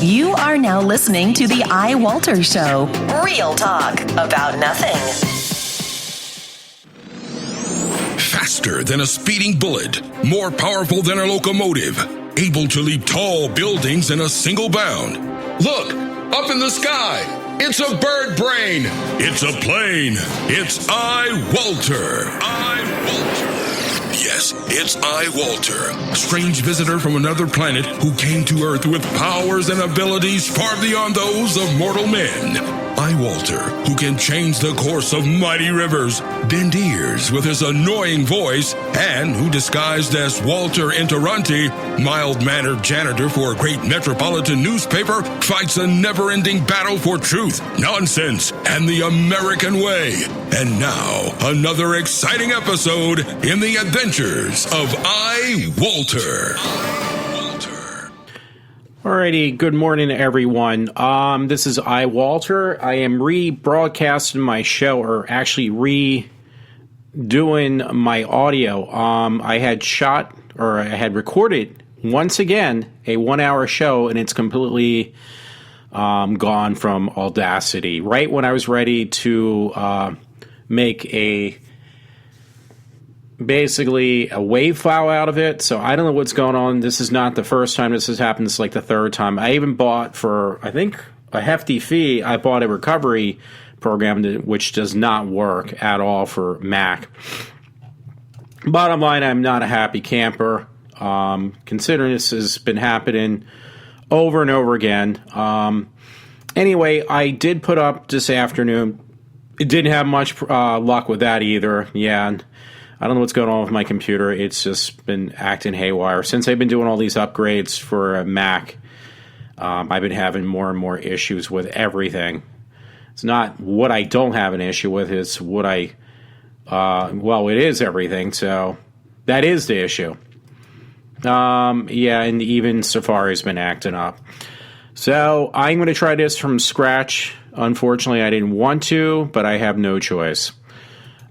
You are now listening to the iWalter Show. Real talk about nothing. Faster than a speeding bullet, more powerful than a locomotive, able to leap tall buildings in a single bound. Look, up in the sky, it's a bird brain, it's a plane, it's iWalter. Yes, it's iWalter, a strange visitor from another planet who came to Earth with powers and abilities far beyond those of mortal men. iWalter, who can change the course of mighty rivers, bend ears with his annoying voice, and who, disguised as Walter Interranti, mild-mannered janitor for a great metropolitan newspaper, fights a never-ending battle for truth, nonsense, and the American way. And now, another exciting episode in the adventures of iWalter. Alrighty, good morning, everyone. This is iWalter. I am rebroadcasting my show, or actually redoing my audio. I had recorded, once again, a 1-hour show, and it's completely gone from Audacity. Right when I was ready to make basically a WAV file out of it, so I don't know what's going on. This is not the first time this has happened. This is like the third time. I even bought, for I think a hefty fee, I bought a recovery program which does not work at all for Mac. Bottom line, I'm not a happy camper, considering this has been happening over and over again. Anyway, I did put up this afternoon. It didn't have much luck with that either. Yeah, I don't know what's going on with my computer. It's just been acting haywire. Since I've been doing all these upgrades for a Mac, I've been having more and more issues with everything. It's not what I don't have an issue with, it's what it is everything, so that is the issue. Yeah, and even Safari's been acting up. So I'm going to try this from scratch. Unfortunately, I didn't want to, but I have no choice.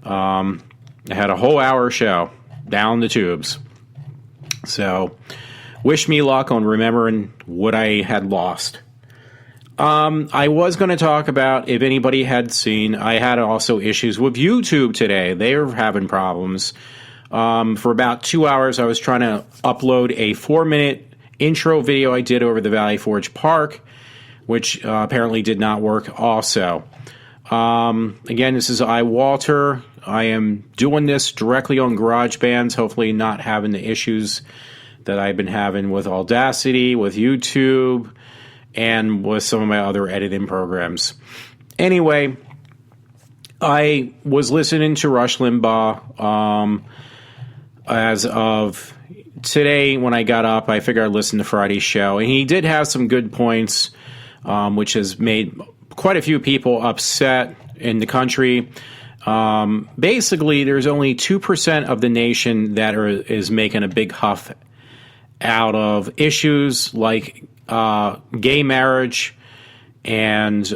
I had a whole hour show down the tubes. So, wish me luck on remembering what I had lost. I was going to talk about, if anybody had seen, I had also issues with YouTube today. They were having problems. For about 2 hours, I was trying to upload a 4-minute intro video I did over the Valley Forge Park, which apparently did not work also. Again, this is iWalter. I am doing this directly on GarageBand, hopefully not having the issues that I've been having with Audacity, with YouTube, and with some of my other editing programs. Anyway, I was listening to Rush Limbaugh as of today. When I got up, I figured I'd listen to Friday's show, and he did have some good points, which has made quite a few people upset in the country. Basically, there's only 2% of the nation that is making a big huff out of issues like gay marriage, and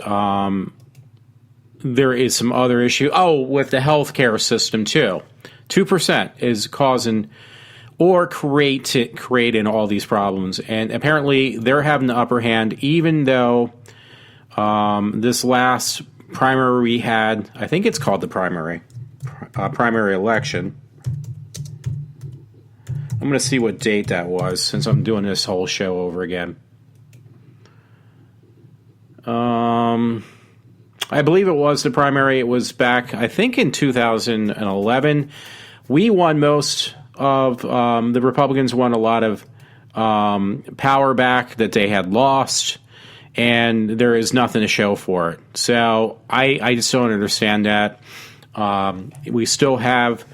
there is some other issue. Oh, with the healthcare system too. 2% is causing or creating all these problems, and apparently they're having the upper hand, even though this last primary we had, I think it's called the primary election. I'm going to see what date that was, since I'm doing this whole show over again. I believe it was the primary. It was back, I think, in 2011. We won most of, the Republicans won a lot of power back that they had lost, and there is nothing to show for it. So I just don't understand that. We still have,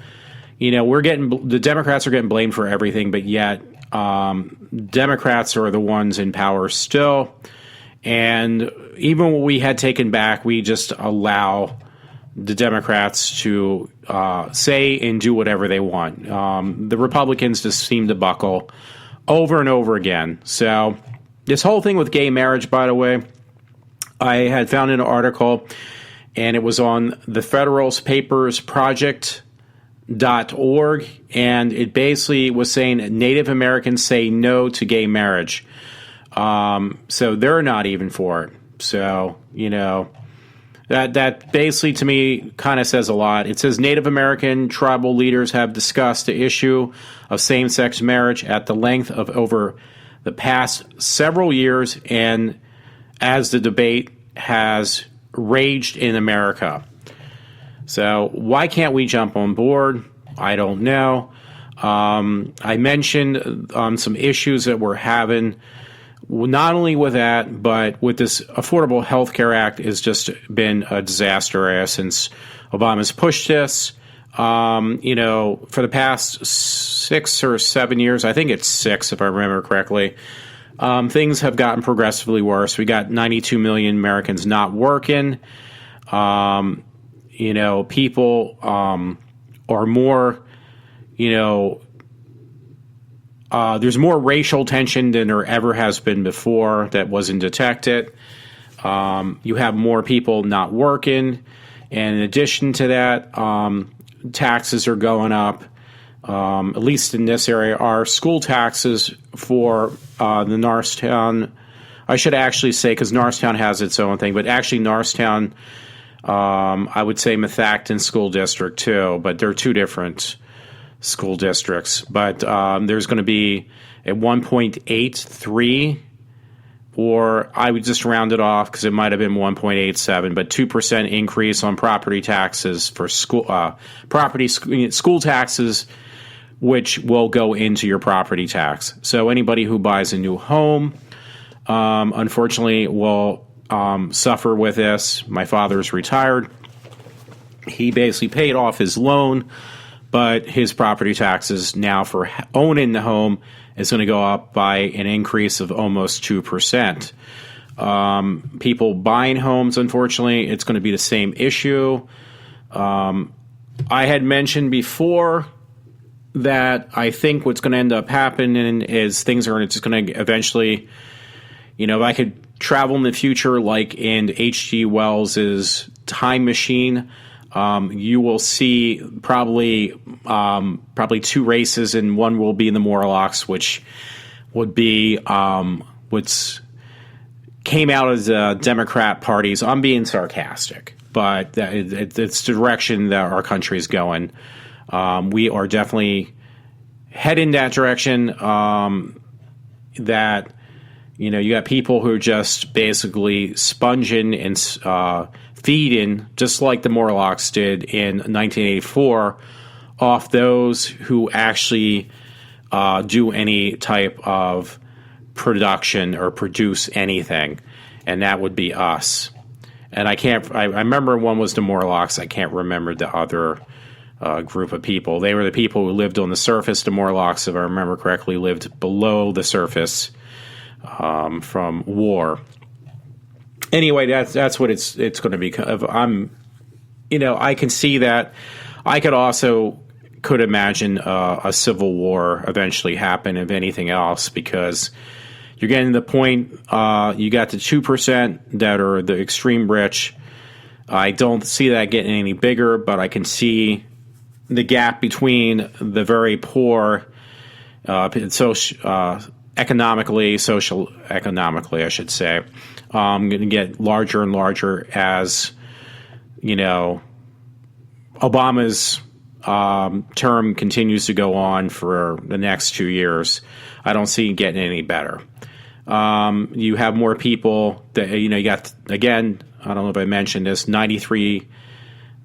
the Democrats are getting blamed for everything, but yet Democrats are the ones in power still. And even what we had taken back, we just allow the Democrats to say and do whatever they want. The Republicans just seem to buckle over and over again. So this whole thing with gay marriage, by the way, I had found an article, and it was on the Federalist Papers Project.org, and it basically was saying Native Americans say no to gay marriage. So they're not even for it. So, that basically to me kind of says a lot. It says Native American tribal leaders have discussed the issue of same-sex marriage at the length of over the past several years, and as the debate has raged in America. So why can't we jump on board? I don't know. I mentioned some issues that we're having, not only with that, but with this Affordable Health Care Act has just been a disaster since Obama's pushed this. For the past 6 or 7 years, I think it's 6 if I remember correctly, things have gotten progressively worse. We got 92 million Americans not working. People are more, there's more racial tension than there ever has been before that wasn't detected. You have more people not working. And in addition to that, taxes are going up. At least in this area, our school taxes for the Norristown, I should actually say, because Norristown has its own thing, but actually Norristown, I would say Methacton School District too, but they're two different school districts. But there's going to be a 1.83, or I would just round it off because it might have been 1.87, but 2% increase on property taxes for school taxes, which will go into your property tax. So anybody who buys a new home, unfortunately, will suffer with this. My father's retired. He basically paid off his loan, but his property taxes now for owning the home is going to go up by an increase of almost 2%. People buying homes, unfortunately, it's going to be the same issue. I had mentioned before that I think what's going to end up happening is things are just going to eventually, if I could travel in the future like in H.G. Wells's Time Machine, you will see probably 2 races, and one will be in the Morlocks, which would be what's came out as Democrat parties. I'm being sarcastic, but it's the direction that our country is going. We are definitely heading that direction. That you got people who are just basically sponging and feeding, just like the Morlocks did in 1984, off those who actually do any type of production or produce anything, and that would be us. And I remember one was the Morlocks. I can't remember the other group of people. They were the people who lived on the surface. The Morlocks, if I remember correctly, lived below the surface from war. Anyway, that's what it's going to be. I can see that. I could imagine a civil war eventually happen, if anything else, because you're getting to the point. You got the 2% that are the extreme rich. I don't see that getting any bigger, but I can see the gap between the very poor, economically, I should say, going to get larger and larger as, Obama's term continues to go on for the next 2 years. I don't see it getting any better. You have more people that, you got, again, I don't know if I mentioned this, 93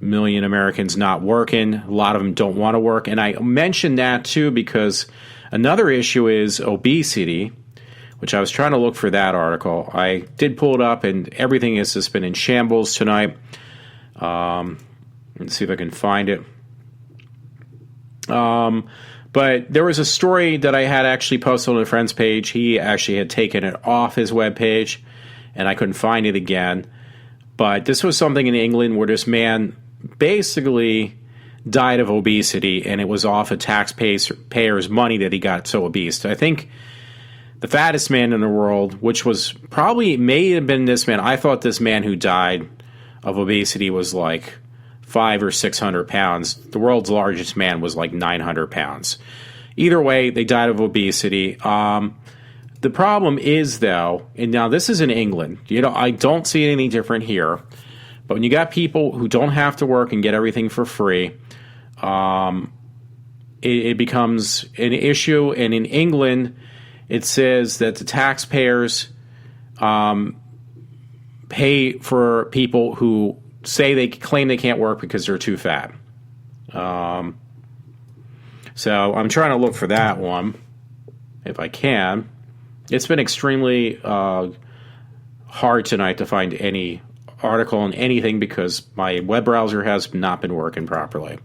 million Americans not working. A lot of them don't want to work. And I mentioned that too because another issue is obesity, which I was trying to look for that article. I did pull it up, and everything has just been in shambles tonight. Let's see if I can find it. But there was a story that I had actually posted on a friend's page. He actually had taken it off his webpage, and I couldn't find it again. But this was something in England where this man basically died of obesity, and it was off of taxpayers' money that he got so obese. I think the fattest man in the world, which was may have been this man. I thought this man who died of obesity was like 500 or 600 pounds. The world's largest man was like 900 pounds. Either way, they died of obesity. The problem is, though, and now this is in England. I don't see it any different here. But when you got people who don't have to work and get everything for free, it becomes an issue. And in England, it says that the taxpayers pay for people who say they claim they can't work because they're too fat. So I'm trying to look for that one if I can. It's been extremely hard tonight to find any article on anything because my web browser has not been working properly.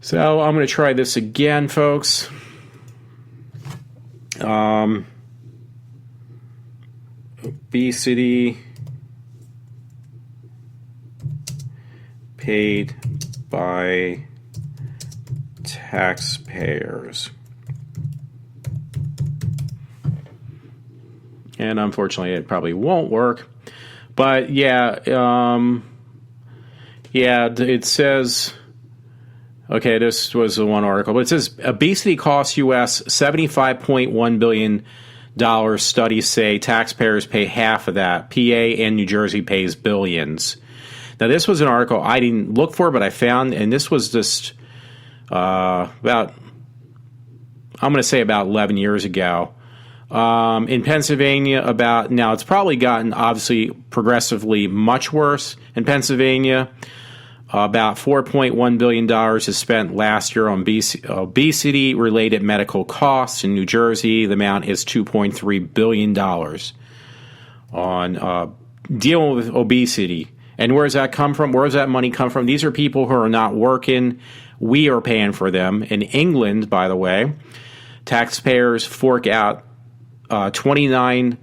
So I'm going to try this again, folks. Obesity paid by taxpayers. And unfortunately, it probably won't work. But it says, okay, this was the one article, but it says obesity costs U.S. $75.1 billion. Studies say taxpayers pay half of that. PA and New Jersey pays billions. Now, this was an article I didn't look for, but I found, and this was just about 11 years ago. In Pennsylvania, now it's probably gotten obviously progressively much worse. In Pennsylvania, about $4.1 billion is spent last year on obesity-related medical costs. In New Jersey, the amount is $2.3 billion on dealing with obesity. And where does that come from? Where does that money come from? These are people who are not working. We are paying for them. In England, by the way, taxpayers fork out 29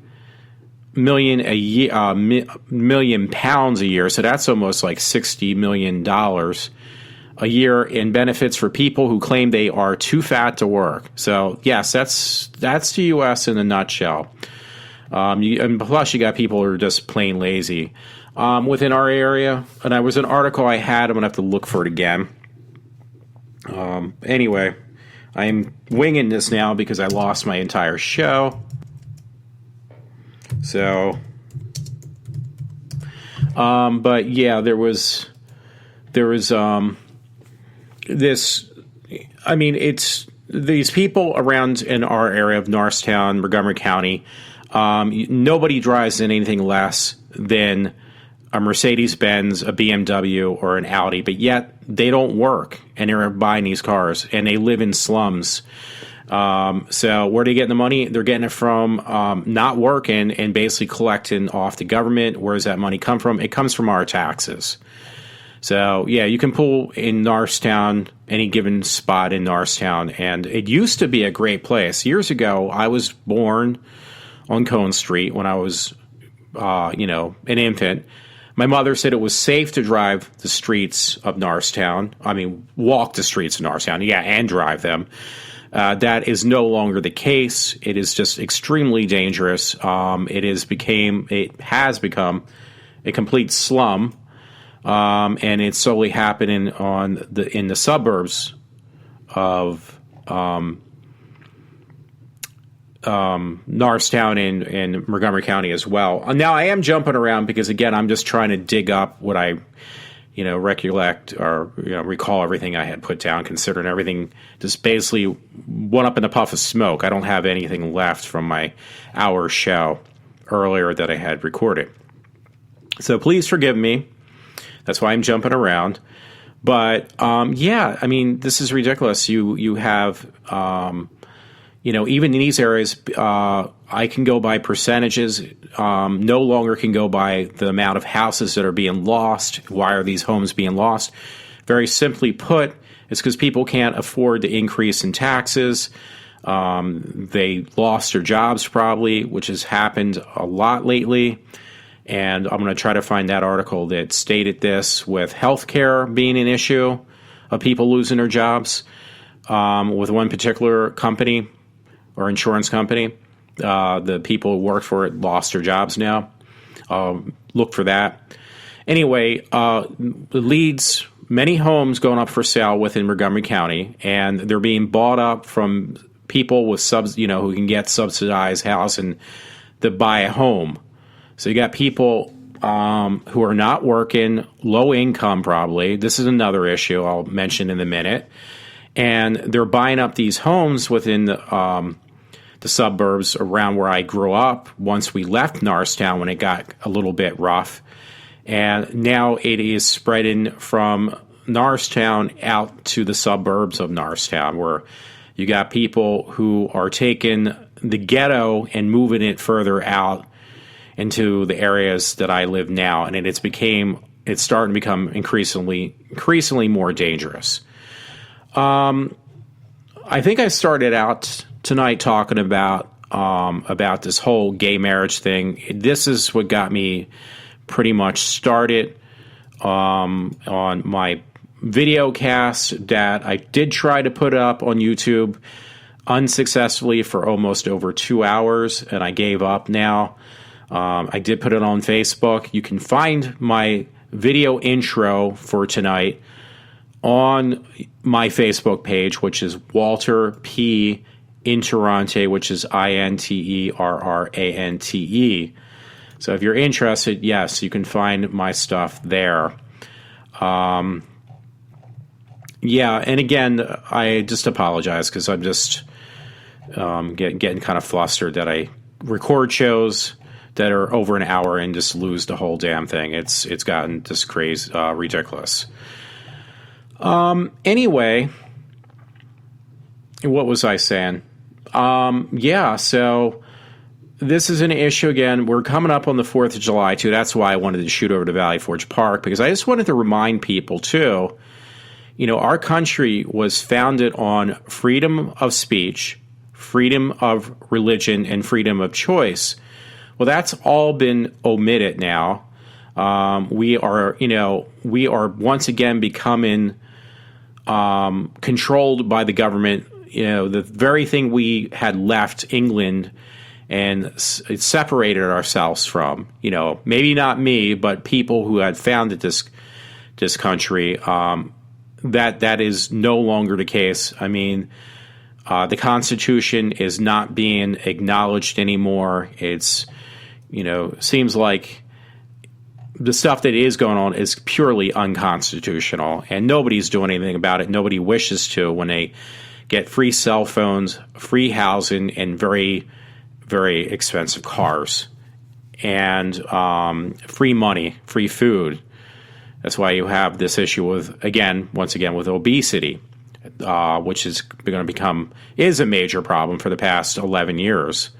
million a year, million pounds a year. So that's almost like $60 million a year in benefits for people who claim they are too fat to work. So yes, that's the U.S. in a nutshell. And plus, you got people who are just plain lazy. Within our area, and there was an article I had. I'm gonna have to look for it again. Anyway, I'm winging this now because I lost my entire show. So, but yeah, there was this. I mean, it's these people around in our area of Norristown, Montgomery County. Nobody drives in anything less than a Mercedes-Benz, a BMW, or an Audi, but yet they don't work and they're buying these cars and they live in slums. So where are they getting the money? They're getting it from not working and basically collecting off the government. Where does that money come from? It comes from our taxes. So, yeah, you can pull in Norristown, any given spot in Norristown, and it used to be a great place. Years ago, I was born on Cone Street when I was, an infant. My mother said it was safe to drive the streets of Norristown. I mean, walk the streets of Norristown, and drive them. That is no longer the case. It is just extremely dangerous. It has become a complete slum, and it's solely happening in the suburbs of Norristown and Montgomery County as well. Now I am jumping around because again I'm just trying to dig up what I recollect or recall everything I had put down, considering everything just basically went up in a puff of smoke. I don't have anything left from my hour show earlier that I had recorded. So please forgive me. That's why I'm jumping around. But I mean, this is ridiculous. You have even in these areas, I can go by percentages. No longer can go by the amount of houses that are being lost. Why are these homes being lost? Very simply put, it's because people can't afford the increase in taxes. They lost their jobs probably, which has happened a lot lately. And I'm going to try to find that article that stated this with healthcare being an issue of people losing their jobs with one particular company or insurance company. The people who worked for it lost their jobs now. Look for that. Anyway, it leads many homes going up for sale within Montgomery County, and they're being bought up from people with who can get subsidized housing to buy a home. So you got people who are not working, low income probably. This is another issue I'll mention in a minute. And they're buying up these homes within the suburbs around where I grew up once we left Norristown when it got a little bit rough. And now it is spreading from Norristown out to the suburbs of Norristown, where you got people who are taking the ghetto and moving it further out into the areas that I live now. And it's starting to become increasingly more dangerous. I think I started out tonight talking about this whole gay marriage thing. This is what got me pretty much started on my video cast that I did try to put up on YouTube unsuccessfully for almost over 2 hours, and I gave up now. I did put it on Facebook. You can find my video intro for tonight on my Facebook page, which is Walter P. Interrante, which is INTERRANTE. So if you're interested, yes, you can find my stuff there. And again, I just apologize because I'm just getting kind of flustered that I record shows that are over an hour and just lose the whole damn thing. It's gotten just crazy, ridiculous. Anyway, what was I saying? So this is an issue again. We're coming up on the 4th of July, too. That's why I wanted to shoot over to Valley Forge Park, because I just wanted to remind people, too, our country was founded on freedom of speech, freedom of religion, and freedom of choice. Well, that's all been omitted now. We are once again becoming controlled by the government. The very thing we had left England and separated ourselves from. Maybe not me, but people who had founded this country. That is no longer the case. I mean, the Constitution is not being acknowledged anymore. It's seems like the stuff that is going on is purely unconstitutional, and nobody's doing anything about it. Nobody wishes to when they get free cell phones, free housing, and very, very expensive cars, and free money, free food. That's why you have this issue with obesity, which is going to is a major problem for the past 11 years.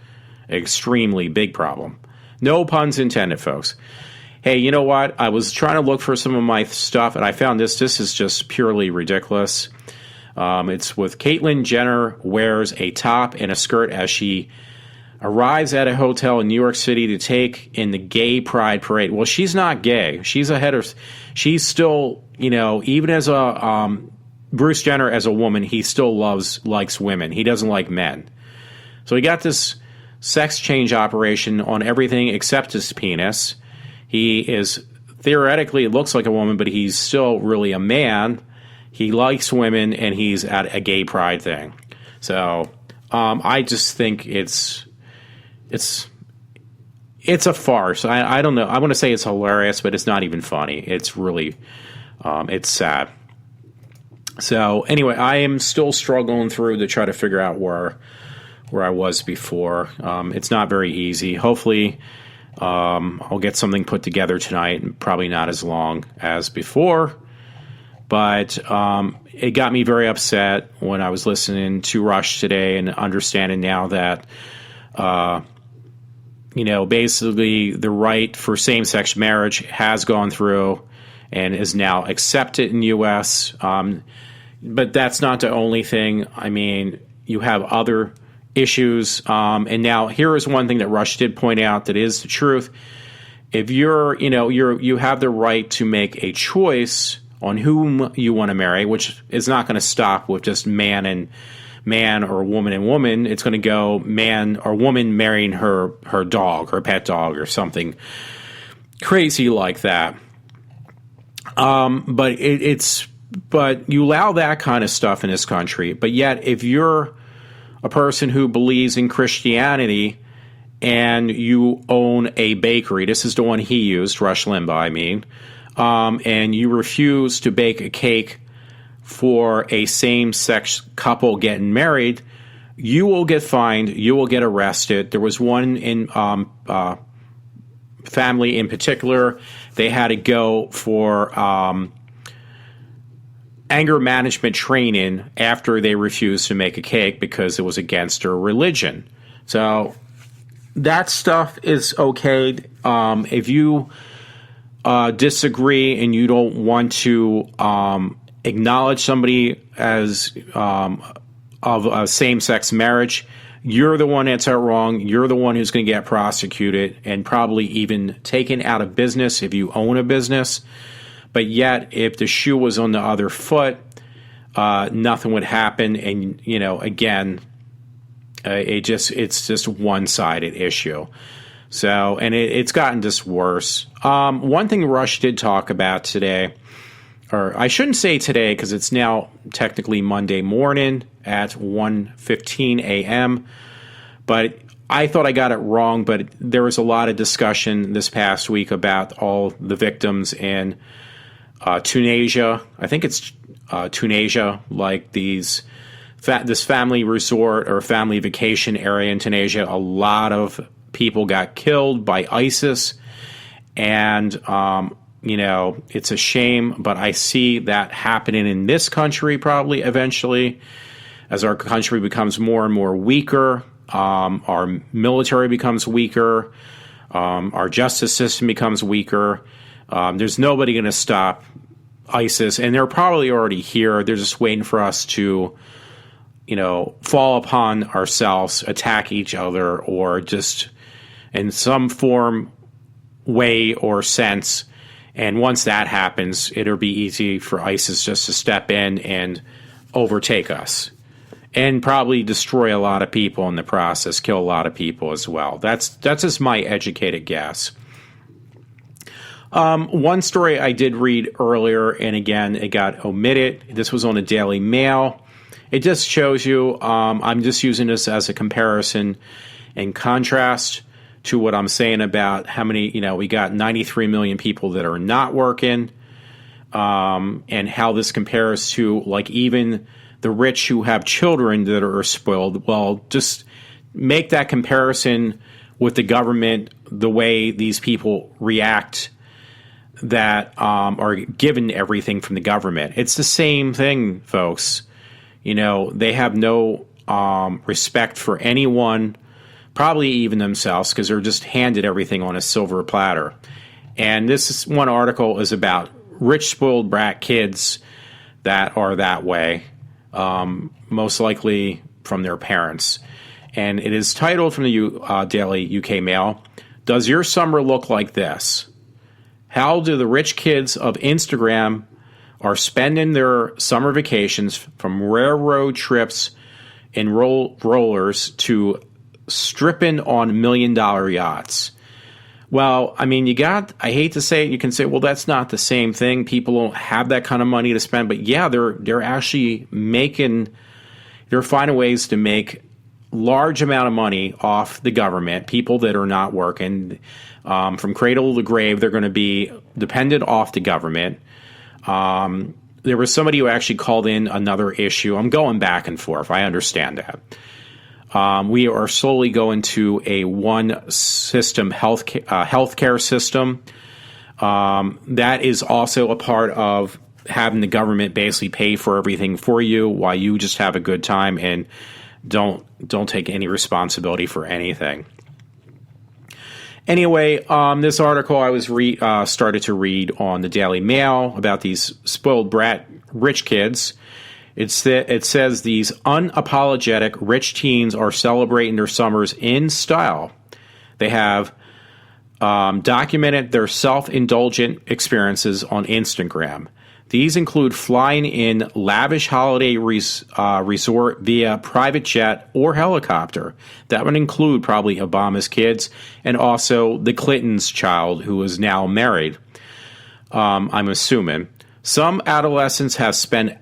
Extremely big problem. No puns intended, folks. Hey, you know what? I was trying to look for some of my stuff, and I found this. This is just purely ridiculous. It's with Caitlyn Jenner wears a top and a skirt as she arrives at a hotel in New York City to take in the gay pride parade. Well, she's not gay. She's she's still, even as a Bruce Jenner as a woman, he still likes women. He doesn't like men. So he got this sex change operation on everything except his penis. He is theoretically, it looks like a woman, but he's still really a man. He likes women, and he's at a gay pride thing. So I just think it's a farce. I don't know. I want to say it's hilarious, but it's not even funny. It's really it's sad. So anyway, I am still struggling through to try to figure out where I was before. It's not very easy. Hopefully, I'll get something put together tonight. Probably not as long as before. But it got me very upset when I was listening to Rush today and understanding now that, basically the right for same-sex marriage has gone through and is now accepted in the U.S. But that's not the only thing. I mean, you have other issues. And now here is one thing that Rush did point out that is the truth. If you have the right to make a choice on whom you want to marry, which is not going to stop with just man and man or woman and woman. It's going to go man or woman marrying her dog, her pet dog, or something crazy like that. But you allow that kind of stuff in this country. But yet, if you're a person who believes in Christianity and you own a bakery. This is the one he used, Rush Limbaugh, I mean. And you refuse to bake a cake for a same-sex couple getting married, you will get fined, you will get arrested. There was one in family in particular, they had to go for anger management training after they refused to make a cake because it was against their religion. So that stuff is okay. If you disagree and you don't want to acknowledge somebody as of a same-sex marriage, you're the one that's wrong. You're the one who's going to get prosecuted and probably even taken out of business if you own a business. But yet, if the shoe was on the other foot, nothing would happen. And, you know, again, it's just one-sided issue. So, and it's gotten just worse. One thing Rush did talk about today, or I shouldn't say today because it's now technically Monday morning at 1:15 a.m., but I thought I got it wrong, but there was a lot of discussion this past week about all the victims in Tunisia. I think it's Tunisia, like this family resort or family vacation area in Tunisia. A lot of people got killed by ISIS, and you know, it's a shame, but I see that happening in this country probably eventually as our country becomes more and more weaker, our military becomes weaker, our justice system becomes weaker. There's nobody going to stop ISIS, and they're probably already here. They're just waiting for us to, you know, fall upon ourselves, attack each other, or just in some form, way, or sense. And once that happens, it'll be easy for ISIS just to step in and overtake us and probably destroy a lot of people in the process, kill a lot of people as well. That's just my educated guess. One story I did read earlier, and again, it got omitted. This was on the Daily Mail. It just shows you, I'm just using this as a comparison and contrast to what I'm saying about how many, you know, we got 93 million people that are not working, and how this compares to, like, even the rich who have children that are spoiled. Well, just make that comparison with the government, the way these people react that are given everything from the government. It's the same thing, folks. You know, they have no respect for anyone, probably even themselves, because they're just handed everything on a silver platter. And one article is about rich, spoiled brat kids that are that way, most likely from their parents. And it is titled from the Daily UK Mail, "Does Your Summer Look Like This? How do the rich kids of Instagram are spending their summer vacations, from railroad trips and rollers to stripping on $1 million yachts?" Well, I mean, I hate to say it, you can say, well, that's not the same thing. People don't have that kind of money to spend. But yeah, they're actually they're finding ways to make large amount of money off the government, people that are not working. From cradle to grave, they're going to be dependent off the government. There was somebody who actually called in another issue. I'm going back and forth. I understand that. We are slowly going to a one system healthcare system. That is also a part of having the government basically pay for everything for you while you just have a good time and don't take any responsibility for anything. Anyway, this article I was started to read on the Daily Mail about these spoiled brat rich kids. It says these unapologetic rich teens are celebrating their summers in style. They have documented their self-indulgent experiences on Instagram. These include flying in lavish holiday resort via private jet or helicopter. That would include probably Obama's kids and also the Clintons' child, who is now married, I'm assuming. Some adolescents have spent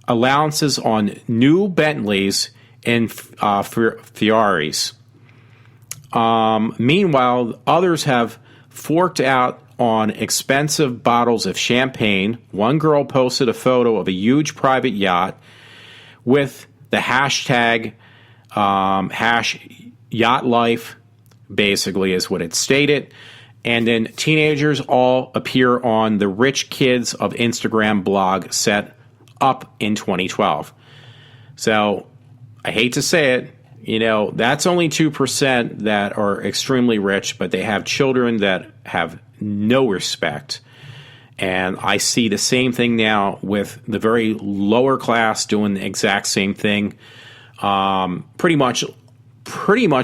allowances on new Bentleys in Ferraris. Meanwhile, others have forked out on expensive bottles of champagne. One girl posted a photo of a huge private yacht with the hashtag hash yacht life, basically is what it stated. And then teenagers all appear on the Rich Kids of Instagram blog set up in 2012. So I hate to say it, that's only 2% that are extremely rich, but they have children that have no respect. And I see the same thing now with the very lower class doing the exact same thing. Pretty much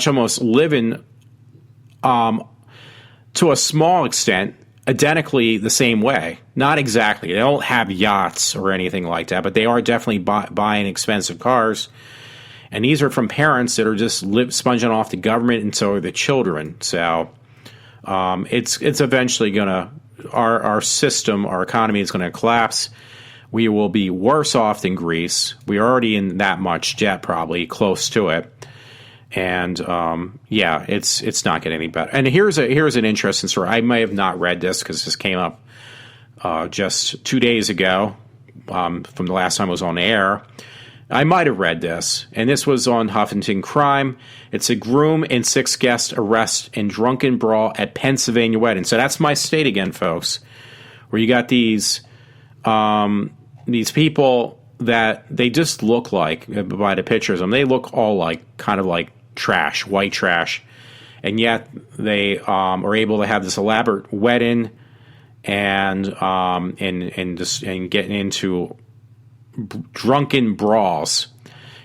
almost living to a small extent identically the same way. Not exactly. They don't have yachts or anything like that, but they are definitely buying expensive cars. And these are from parents that are just sponging off the government, and so are the children. So it's eventually going to, our system, our economy is going to collapse. We will be worse off than Greece. We're already in that much debt, probably close to it. And it's not getting any better. And here's an interesting story. I may have not read this because this came up just 2 days ago from the last time I was on air. I might have read this, and this was on Huffington Crime. It's a groom and 6 guests arrest in drunken brawl at Pennsylvania wedding. So that's my state again, folks, where you got these people that they just look like, by the pictures of them, they look all like kind of like trash, white trash, and yet they are able to have this elaborate wedding and getting into drunken brawls.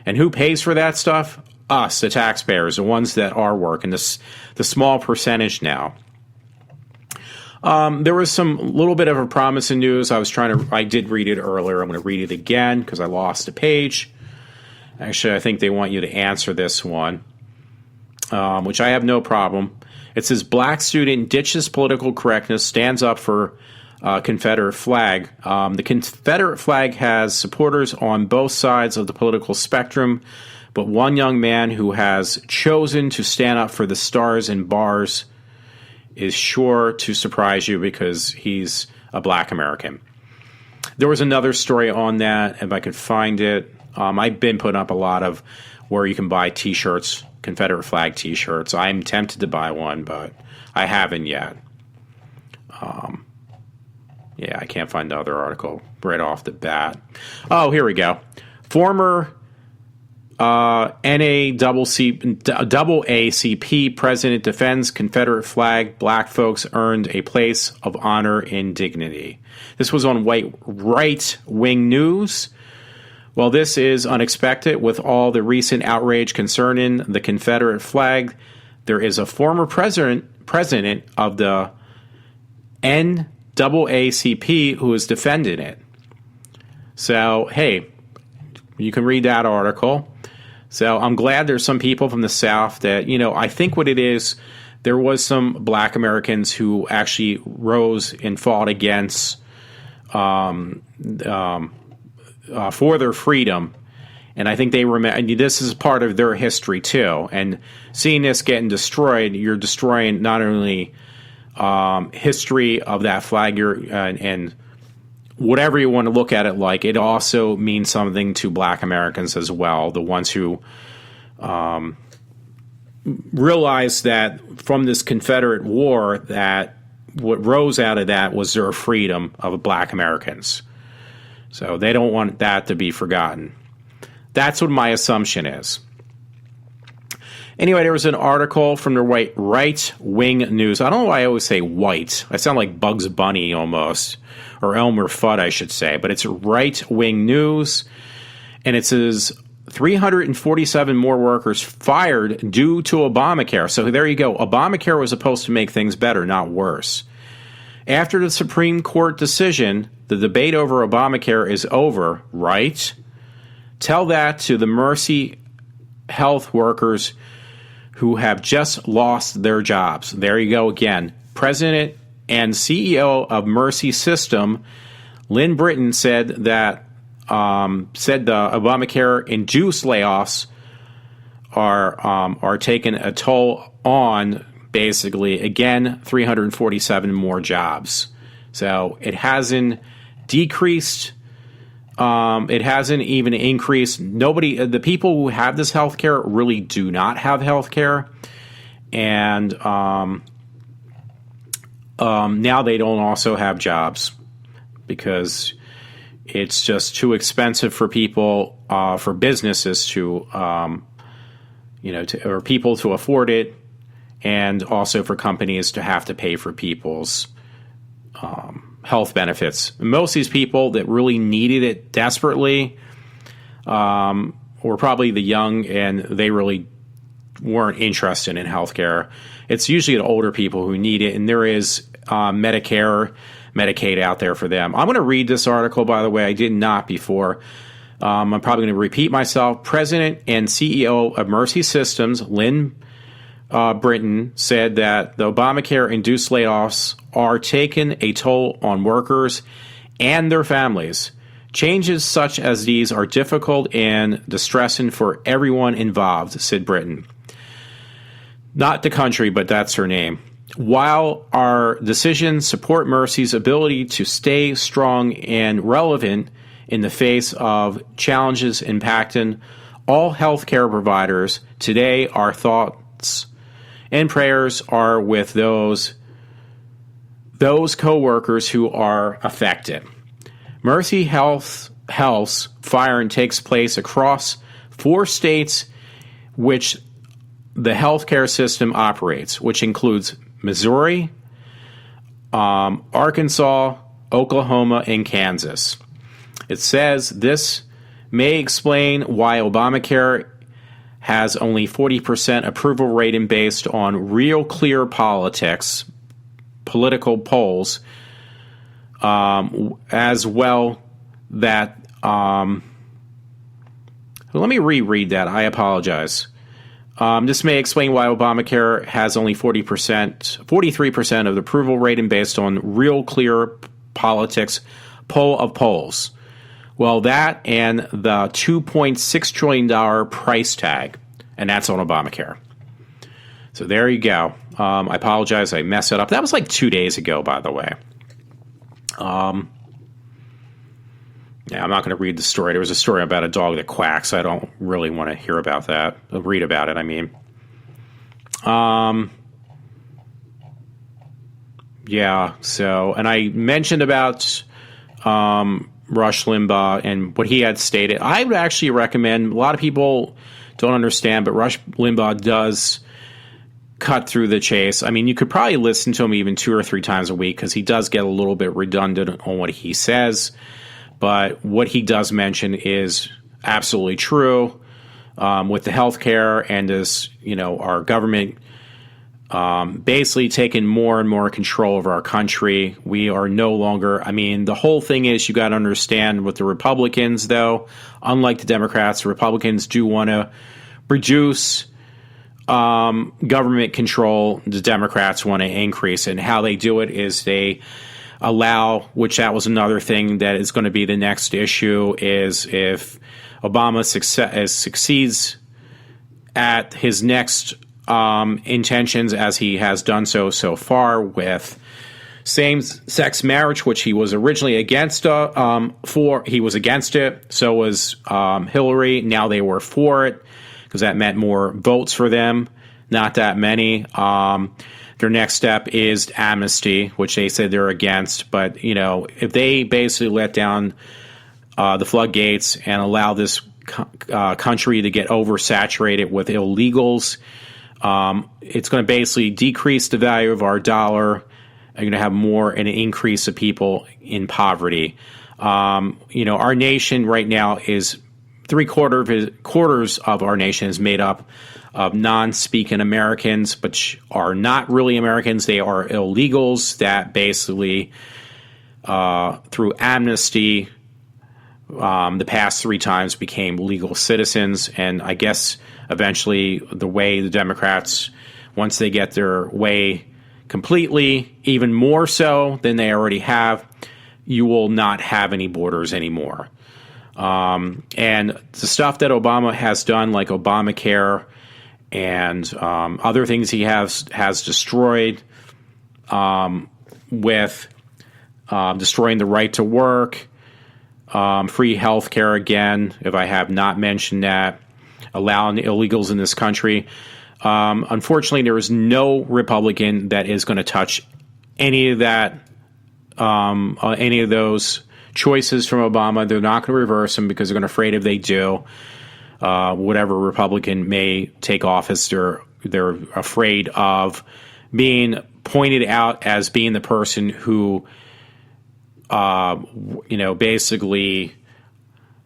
And who pays for that stuff? Us, the taxpayers, the ones that are working, the small percentage now. There was some little bit of a promising news. I did read it earlier. I'm going to read it again because I lost a page. Actually, I think they want you to answer this one, which I have no problem. It says, black student ditches political correctness, stands up for Confederate flag. The Confederate flag has supporters on both sides of the political spectrum, but one young man who has chosen to stand up for the stars and bars is sure to surprise you because he's a black American. There was another story on that, if I could find it. I've been putting up a lot of where you can buy T-shirts, Confederate flag T-shirts. I'm tempted to buy one, but I haven't yet. I can't find the other article right off the bat. Oh, here we go. Former NAACP president defends Confederate flag. Black folks earned a place of honor and dignity. This was on right-wing news. Well, this is unexpected with all the recent outrage concerning the Confederate flag. There is a former president of the NAACP who is defending it. So, hey, you can read that article. So I'm glad there's some people from the South that, I think what it is, there was some black Americans who actually rose and fought against for their freedom. And I think they remember, this is part of their history too. And seeing this getting destroyed, you're destroying not only history of that flag, and whatever you want to look at it like, it also means something to black Americans as well, the ones who realized that from this Confederate War that what rose out of that was their freedom of black Americans. So they don't want that to be forgotten. That's what my assumption is. Anyway, there was an article from the right-wing news. I don't know why I always say white. I sound like Bugs Bunny almost, or Elmer Fudd, I should say. But it's right-wing news, and it says 347 more workers fired due to Obamacare. So there you go. Obamacare was supposed to make things better, not worse. After the Supreme Court decision, the debate over Obamacare is over, right? Tell that to the Mercy health workers who have just lost their jobs. There you go again. President and CEO of Mercy System, Lynn Britton, said the Obamacare induced layoffs are taking a toll on, basically, again, 347 more jobs. So it hasn't decreased. It hasn't even increased. The people who have this health care really do not have health care. And now they don't also have jobs because it's just too expensive for people, for businesses or people to afford it, and also for companies to have to pay for people's health benefits. Most of these people that really needed it desperately were probably the young, and they really weren't interested in healthcare. It's usually the older people who need it, and there is Medicare, Medicaid out there for them. I'm going to read this article, by the way. I did not before. I'm probably going to repeat myself. President and CEO of Mercy Systems, Lynn Britton, said that the Obamacare-induced layoffs are taking a toll on workers and their families. Changes such as these are difficult and distressing for everyone involved, said Britton. Not the country, but that's her name. While our decisions support Mercy's ability to stay strong and relevant in the face of challenges impacting all healthcare providers, today our thoughts and prayers are with those co-workers who are affected. Mercy Health's firing takes place across 4 states which the healthcare system operates, which includes Missouri, Arkansas, Oklahoma, and Kansas. It says this may explain why Obamacare has only 40% approval rating based on Real Clear political polls, as well that let me reread that. I apologize. This may explain why Obamacare has only 43% of the approval rating based on Real Clear Politics poll of polls. Well, that and the $2.6 trillion price tag, and that's on Obamacare. So there you go. I apologize. I messed it up. That was like 2 days ago, by the way. Yeah, I'm not going to read the story. There was a story about a dog that quacks. I don't really want to hear about that. Read about it, I mean. Yeah, so, and I mentioned about Rush Limbaugh and what he had stated. I would actually recommend, a lot of people don't understand, but Rush Limbaugh does cut through the chase. I mean, you could probably listen to him even 2 or 3 times a week because he does get a little bit redundant on what he says. But what he does mention is absolutely true with the healthcare and this, our government basically taking more and more control over our country. We are no longer, the whole thing is you got to understand with the Republicans, though, unlike the Democrats, the Republicans do want to reduce government control. The Democrats want to increase, and how they do it is they allow, which that was another thing that is going to be the next issue, is if Obama succeeds at his next intentions, as he has done so far with same-sex marriage, which he was originally against he was against it. So was Hillary. Now they were for it because that meant more votes for them. Not that many. Their next step is amnesty, which they said they're against. But, if they basically let down the floodgates and allow this country to get oversaturated with illegals, it's going to basically decrease the value of our dollar. You're going to have an increase of people in poverty. Our nation right now is quarters of our nation is made up of non-speaking Americans, but are not really Americans. They are illegals that basically, through amnesty, the past 3 times became legal citizens. And I guess eventually the way the Democrats, once they get their way completely, even more so than they already have, you will not have any borders anymore. And the stuff that Obama has done, like Obamacare and other things he has destroyed, with destroying the right to work, free health care again, if I have not mentioned that, allowing illegals in this country. Unfortunately, there is no Republican that is going to touch any of that, any of those choices from Obama. They're not going to reverse them because they're going to afraid if they do, whatever Republican may take office, they're afraid of being pointed out as being the person who, basically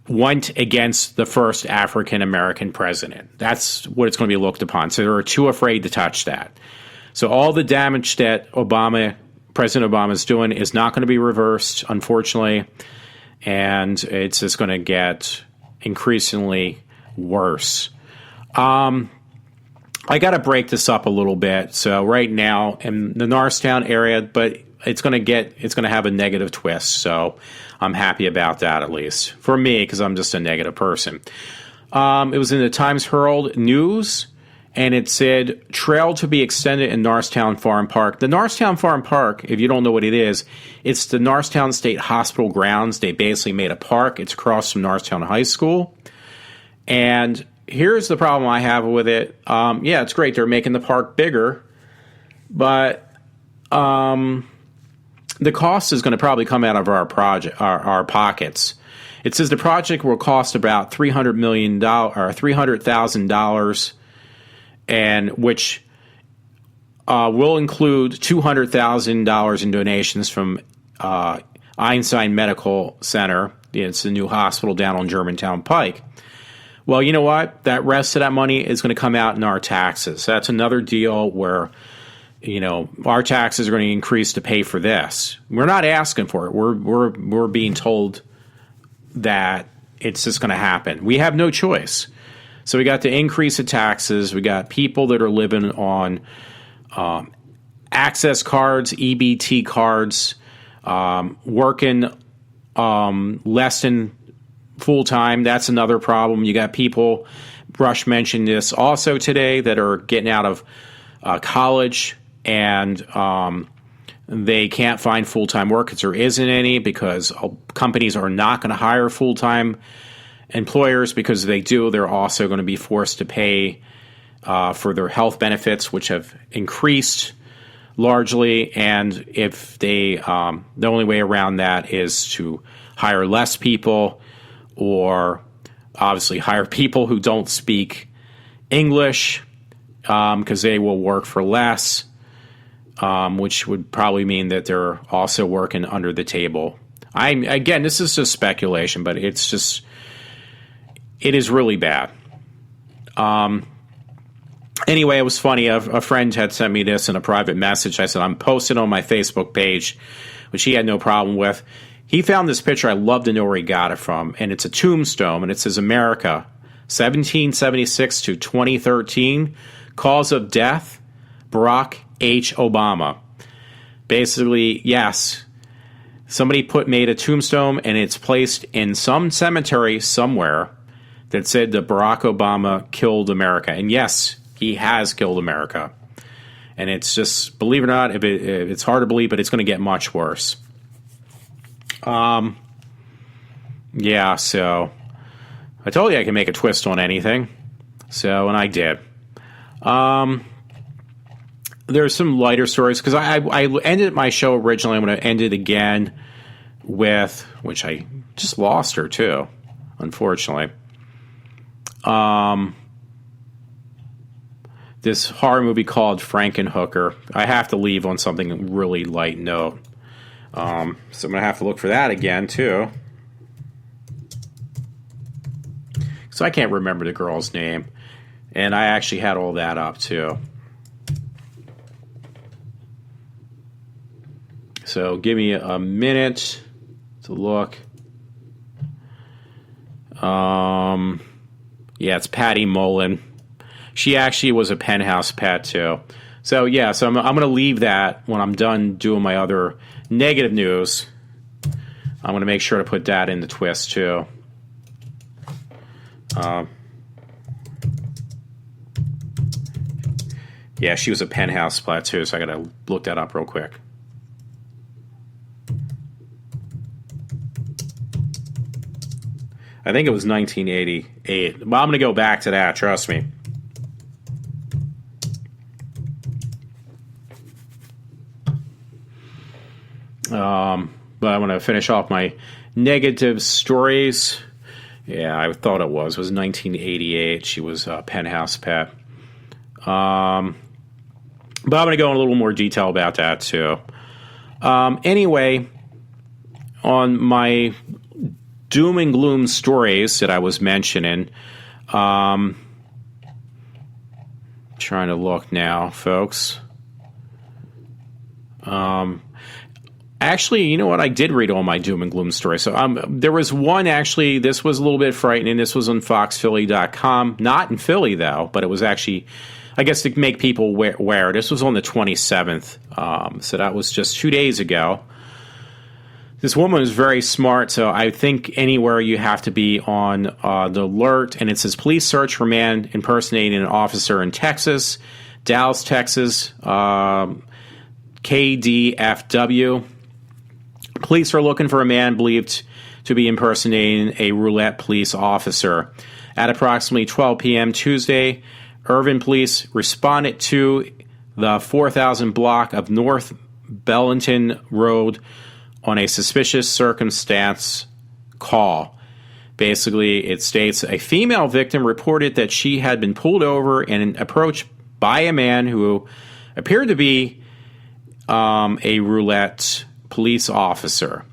went against the first African American president. That's what it's going to be looked upon. So they're too afraid to touch that. So all the damage that President Obama is doing is not going to be reversed, unfortunately, and it's just going to get increasingly worse. I got to break this up a little bit. So right now in the Norristown area, but it's going to have a negative twist. So I'm happy about that, at least for me, because I'm just a negative person. It was in the Times Herald News, and it said trail to be extended in Norristown Farm Park. The Norristown Farm Park, if you don't know what it is, it's the Norristown State Hospital grounds. They basically made a park. It's across from Norristown High School. And here's the problem I have with it. Yeah, it's great. They're making the park bigger, but the cost is going to probably come out of our pockets. It says the project will cost about $300,000, and which will include $200,000 in donations from Einstein Medical Center. It's a new hospital down on Germantown Pike. Well, you know what? That rest of that money is going to come out in our taxes. That's another deal where, our taxes are going to increase to pay for this. We're not asking for it. We're being told that it's just going to happen. We have no choice. So we got the increase of taxes. We got people that are living on access cards, EBT cards, working less than full time. That's another problem. You got people, Rush mentioned this also today, that are getting out of college and they can't find full-time work because there isn't any, because companies are not going to hire full-time employers, because if they do, they're also going to be forced to pay for their health benefits, which have increased largely. And if they, the only way around that is to hire less people, or obviously hire people who don't speak English, because they will work for less, which would probably mean that they're also working under the table. Again, this is just speculation, but it is really bad. Anyway, it was funny. A friend had sent me this in a private message. I said, I'm posting on my Facebook page, which he had no problem with. He found this picture. I love to know where he got it from. And it's a tombstone, and it says America, 1776 to 2013. Cause of death, Barack H. Obama. Basically, yes, somebody made a tombstone, and it's placed in some cemetery somewhere that said that Barack Obama killed America. And yes, he has killed America. And it's just, believe it or not, it's hard to believe, but it's going to get much worse. Yeah, so I told you I can make a twist on anything. So, and I did. There's some lighter stories, because I ended my show originally. I'm going to end it again with, which I just lost her too, unfortunately. This horror movie called Frankenhooker. I have to leave on something really light note. So I'm going to have to look for that again, too. So I can't remember the girl's name. And I actually had all that up, too. So give me a minute to look. Yeah, it's Patty Mullen. She actually was a Penthouse pet, too. So, yeah, so I'm going to leave that when I'm done doing my other negative news. I'm going to make sure to put that in the twist, too. Yeah, she was a penthouse plat too, so I got to look that up real quick. I think it was 1988. Well, I'm going to go back to that, trust me. But I want to finish off my negative stories. Yeah, I thought it was 1988. She was a penthouse pet. But I'm going to go in a little more detail about that, too. Anyway, on my doom and gloom stories that I was mentioning, trying to look now, folks. Actually, you know what? I did read all my doom and gloom stories. So there was one, actually, this was a little bit frightening. This was on foxphilly.com. Not in Philly, though, but it was actually, I guess, to make people aware. This was on the 27th, so that was just 2 days ago. This woman is very smart, so I think anywhere you have to be on the alert. And it says, police search for man impersonating an officer in Texas, Dallas, Texas, KDFW. Police are looking for a man believed to be impersonating a roulette police officer. At approximately 12 p.m. Tuesday, Irvin police responded to the 4000 block of North Bellington Road on a suspicious circumstance call. Basically, it states a female victim reported that she had been pulled over and approached by a man who appeared to be a roulette police officer.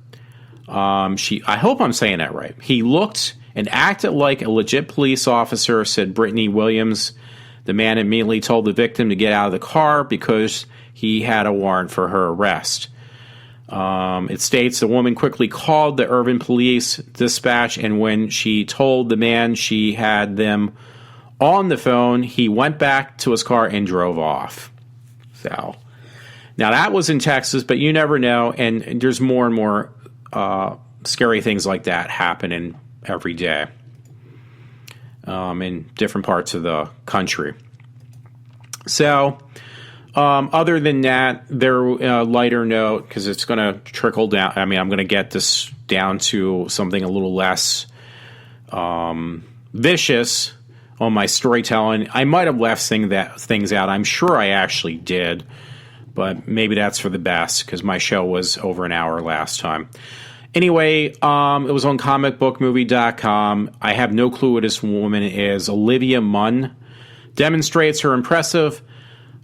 I hope I'm saying that right. He looked and acted like a legit police officer, said Brittany Williams. The man immediately told the victim to get out of the car because he had a warrant for her arrest. It states the woman quickly called the Irvin police dispatch, and when she told the man she had them on the phone, he went back to his car and drove off. So, now that was in Texas, but you never know, and there's more and more scary things like that happening every day in different parts of the country. So, other than that, lighter note, because it's going to trickle down. I mean, I'm going to get this down to something a little less vicious on my storytelling. I might have left things out. I'm sure I actually did, but maybe that's for the best because my show was over an hour last time. Anyway, it was on comicbookmovie.com. I have no clue who this woman is. Olivia Munn demonstrates her impressive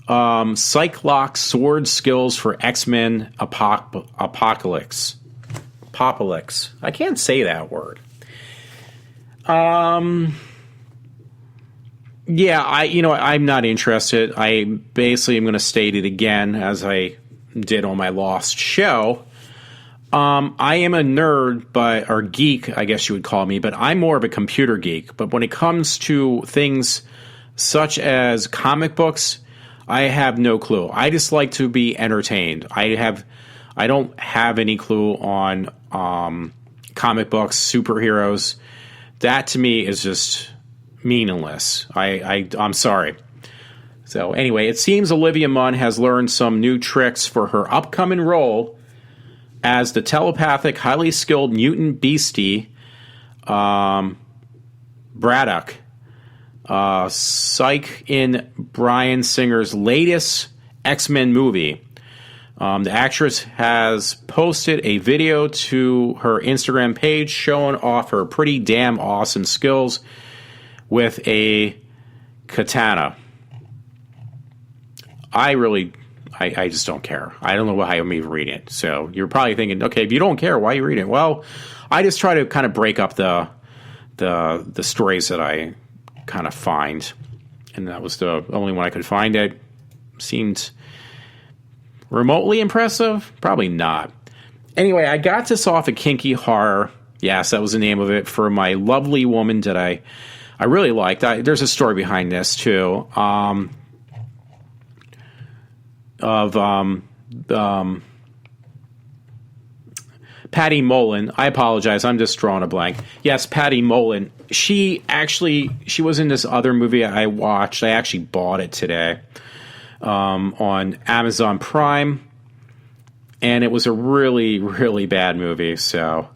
Cyclops sword skills for X-Men Apocalypse. I can't say that word. Yeah, I'm not interested. I basically am going to state it again as I did on my Lost show. I am a nerd, or geek, I guess you would call me, but I'm more of a computer geek. But when it comes to things such as comic books, I have no clue. I just like to be entertained. I don't have any clue on comic books, superheroes. That to me is just meaningless. I'm sorry. So anyway, it seems Olivia Munn has learned some new tricks for her upcoming role as the telepathic, highly skilled mutant beastie, Braddock, psych in Bryan Singer's latest X-Men movie. The actress has posted a video to her Instagram page showing off her pretty damn awesome skills with a katana. I just don't care. I don't know why I'm even reading it. So you're probably thinking, okay, if you don't care, why are you reading it? Well, I just try to kind of break up the stories that I kind of find. And that was the only one I could find that seemed remotely impressive. Probably not. Anyway, I got this off of Kinky Horror. Yes, that was the name of it, for my lovely woman that I really liked. There's a story behind this, too. Patty Mullen. I apologize. I'm just drawing a blank. Yes, Patty Mullen. She was in this other movie I watched. I actually bought it today. on Amazon Prime, and it was a really, really bad movie. So,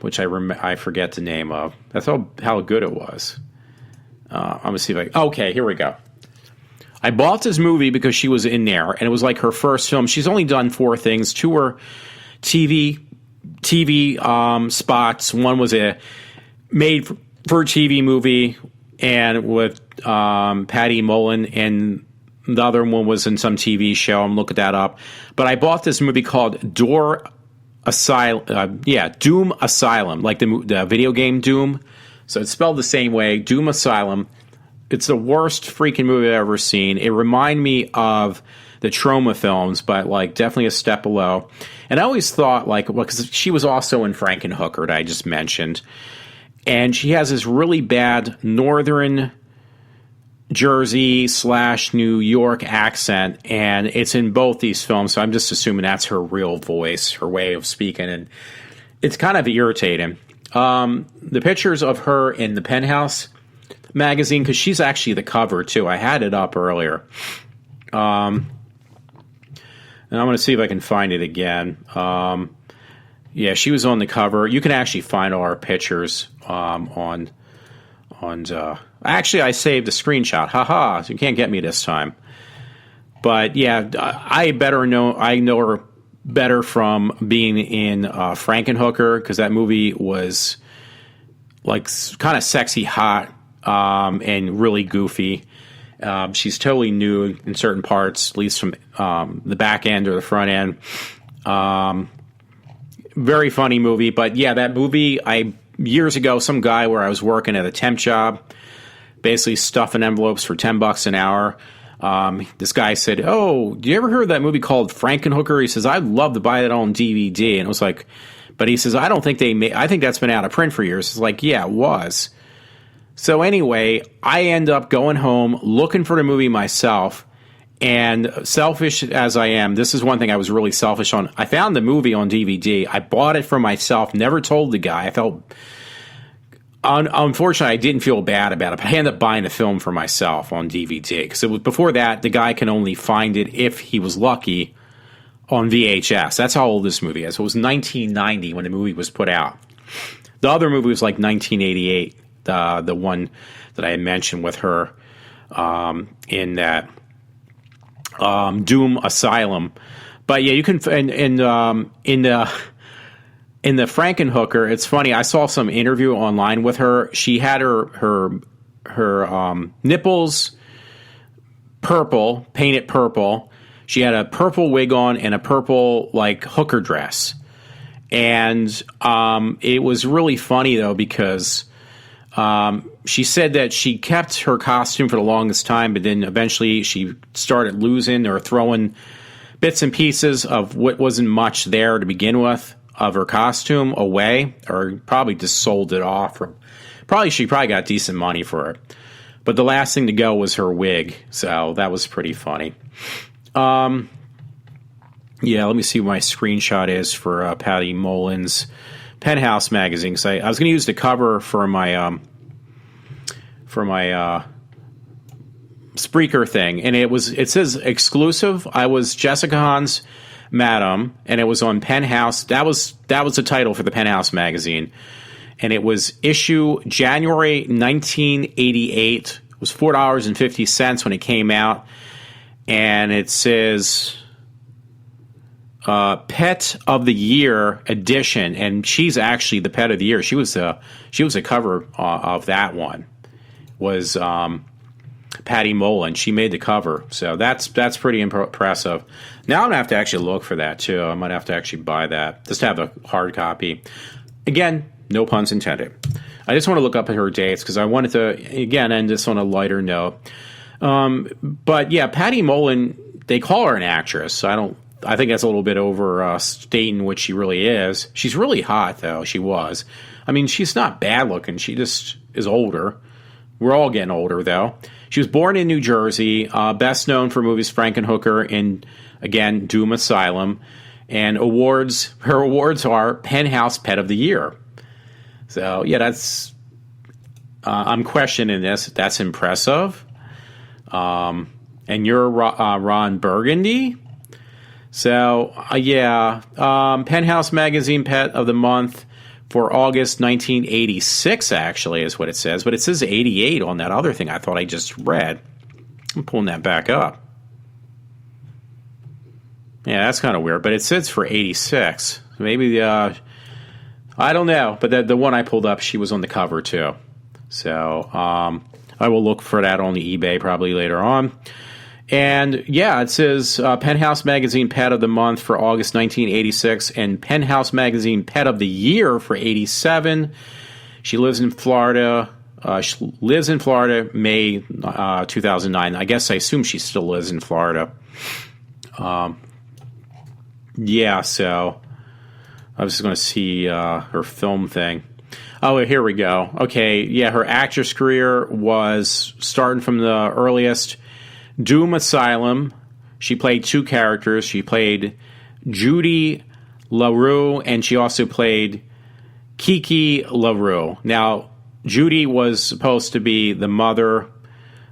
which I forget the name of. That's how good it was. I'm gonna see if okay, here we go. I bought this movie because she was in there, and it was like her first film. She's only done 4 things. 2 were TV spots. One was a made for TV movie, and with Patty Mullen, and the other one was in some TV show. I'm looking that up. But I bought this movie called Doom Asylum, like the video game Doom. So it's spelled the same way, Doom Asylum. It's the worst freaking movie I've ever seen. It reminded me of the Trauma films, but like definitely a step below. And I always thought, like, well, because she was also in Frankenhooker that I just mentioned, and she has this really bad northern Jersey / New York accent, and it's in both these films. So I'm just assuming that's her real voice, her way of speaking, and it's kind of irritating. The pictures of her in the Penthouse magazine, because she's actually the cover too. I had it up earlier. And I'm going to see if I can find it again. Yeah, she was on the cover. You can actually find all our pictures on. Actually, I saved a screenshot. Haha! So you can't get me this time. But yeah, I know her better from being in Frankenhooker, because that movie was like kind of sexy hot and really goofy. She's totally new in certain parts, at least from the back end or the front end. Very funny movie. But yeah, that movie, years ago, some guy where I was working at a temp job, basically stuffing envelopes for $10 an hour. This guy said, "Oh, do you ever hear of that movie called Frankenhooker?" He says, "I'd love to buy that on DVD." And it was like, but he says, "I don't think I think that's been out of print for years." It's like, yeah, it was. So anyway, I end up going home looking for the movie myself, and selfish as I am, this is one thing I was really selfish on. I found the movie on DVD. I bought it for myself, never told the guy. I felt, unfortunately, I didn't feel bad about it, but I ended up buying the film for myself on DVD, because it was before that, the guy can only find it, if he was lucky, on VHS. That's how old this movie is. It was 1990 when the movie was put out. The other movie was like 1988. The one that I had mentioned with her in that Doom Asylum. But yeah, you can in the Frankenhooker, it's funny. I saw some interview online with her. She had her nipples purple, painted purple. She had a purple wig on and a purple like hooker dress. And it was really funny though, because she said that she kept her costume for the longest time, but then eventually she started losing or throwing bits and pieces of what wasn't much there to begin with of her costume away, or probably just sold it off. She probably got decent money for it. But the last thing to go was her wig, so that was pretty funny. Yeah, let me see what my screenshot is for Patty Mullen's Penthouse magazine, because I was going to use the cover for my Spreaker thing, and it says exclusive. I was Jessica Hahn's Madam, and it was on Penthouse. That was the title for the Penthouse magazine, and it was issue January 1988. It was $4.50 when it came out, and it says Pet of the Year edition, and she's actually the Pet of the Year. She was a cover of that one. Was Patty Mullen. She made the cover, so that's pretty impressive. Now I'm gonna have to actually look for that too. I might have to actually buy that just to have a hard copy. Again, no puns intended. I just want to look up at her dates because I wanted to again end this on a lighter note. But yeah, Patty Mullen, they call her an actress. I think that's a little bit overstating what she really is. She's really hot, though. She was. I mean, she's not bad looking. She just is older. We're all getting older, though. She was born in New Jersey, best known for movies Frankenhooker and, again, Doom Asylum. And her awards are Penthouse Pet of the Year. So, yeah, I'm questioning this. That's impressive. And you're Ron Burgundy. So, Penthouse Magazine Pet of the Month for August 1986, actually, is what it says. But it says 88 on that other thing I thought I just read. I'm pulling that back up. Yeah, that's kind of weird. But it says for 86. Maybe, I don't know. But the one I pulled up, she was on the cover, too. So, I will look for that on the eBay probably later on. And, it says Penthouse Magazine Pet of the Month for August 1986 and Penthouse Magazine Pet of the Year for 87. She lives in Florida. May 2009. I guess I assume she still lives in Florida. So I was just going to see her film thing. Oh, here we go. Okay, her actress career was starting from the earliest. Doom Asylum. She played 2 characters. She played Judy LaRue, and she also played Kiki LaRue. Now, Judy was supposed to be the mother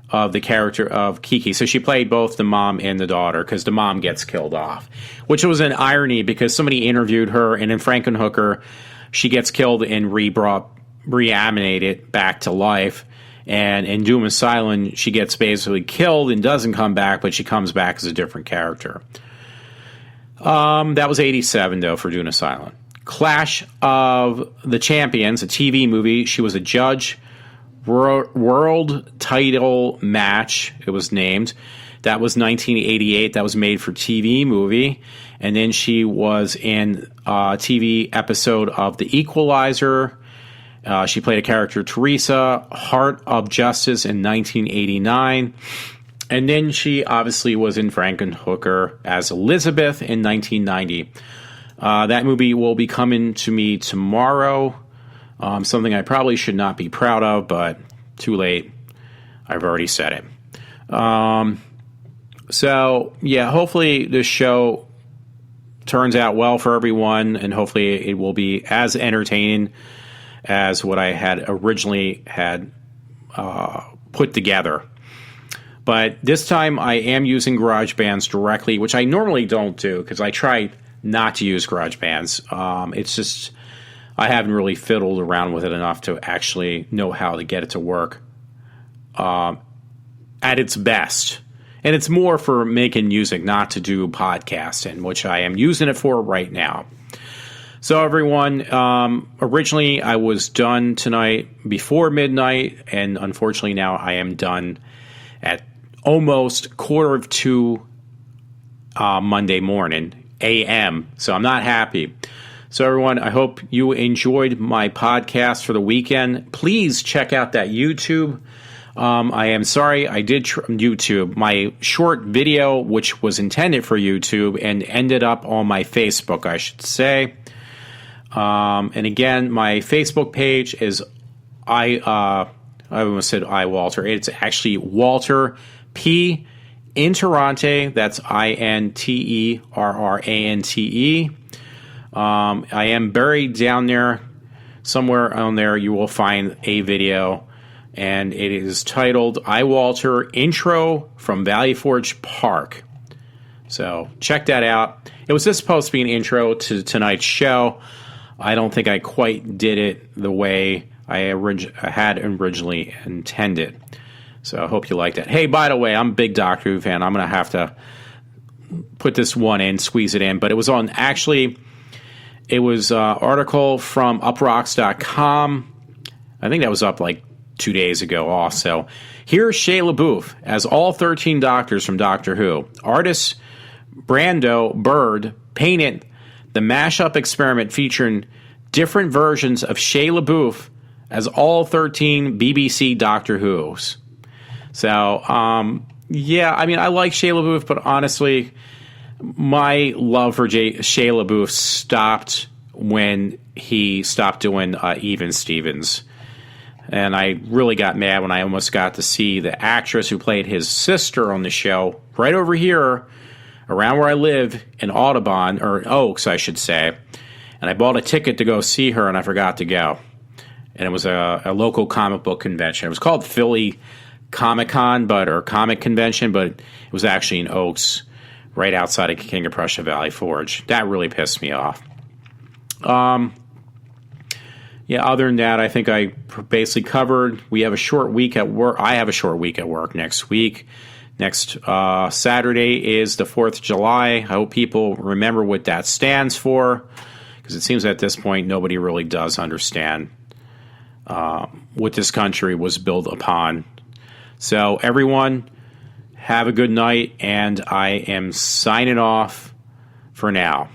of the character of Kiki. So she played both the mom and the daughter because the mom gets killed off, which was an irony because somebody interviewed her, and in Frankenhooker, she gets killed and reanimated back to life. And in Doom Asylum, she gets basically killed and doesn't come back, but she comes back as a different character. That was 87, though, for Doom Asylum. Clash of the Champions, a TV movie. She was a judge. World title match, it was named. That was 1988. That was made for TV movie. And then she was in a TV episode of The Equalizer. She played a character, Teresa, Heart of Justice in 1989. And then she obviously was in Frankenhooker as Elizabeth in 1990. That movie will be coming to me tomorrow. Something I probably should not be proud of, but too late. I've already said it. Hopefully this show turns out well for everyone, and hopefully it will be as entertaining as what I had originally put together. But this time I am using GarageBands directly, which I normally don't do because I try not to use GarageBands. It's just I haven't really fiddled around with it enough to actually know how to get it to work at its best. And it's more for making music, not to do podcasting, which I am using it for right now. So everyone, originally I was done tonight before midnight, and unfortunately now I am done at almost 1:45 Monday morning, a.m., so I'm not happy. So everyone, I hope you enjoyed my podcast for the weekend. Please check out that YouTube. I am sorry I did YouTube, my short video, which was intended for YouTube and ended up on my Facebook, I should say. And again, my Facebook page is I almost said iWalter. It's actually Walter P. Interrante. That's INTERRANTE. I am buried down there. Somewhere on there you will find a video, and it is titled iWalter Intro from Valley Forge Park. So check that out. It was just supposed to be an intro to tonight's show. I don't think I quite did it the way I had originally intended. So I hope you liked it. Hey, by the way, I'm a big Doctor Who fan. I'm going to have to put this one in, squeeze it in. But it was an article from uprocks.com. I think that was up like 2 days ago also. Here's Shia LaBeouf as all 13 Doctors from Doctor Who. Artist Brando Bird painted the mashup experiment featuring different versions of Shia LaBeouf as all 13 BBC Doctor Who's. So, I like Shia LaBeouf, but honestly, my love for Shia LaBeouf stopped when he stopped doing Even Stevens. And I really got mad when I almost got to see the actress who played his sister on the show right over here around where I live in Audubon, or Oaks, I should say. And I bought a ticket to go see her, and I forgot to go. And it was a local comic book convention. It was called Philly Comic-Con, or comic convention, but it was actually in Oaks, right outside of King of Prussia Valley Forge. That really pissed me off. Yeah, other than that, I think I basically covered. We have a short week at work. I have a short week at work next week. Next Saturday is the 4th of July. I hope people remember what that stands for, because it seems at this point nobody really does understand what this country was built upon. So everyone, have a good night, and I am signing off for now.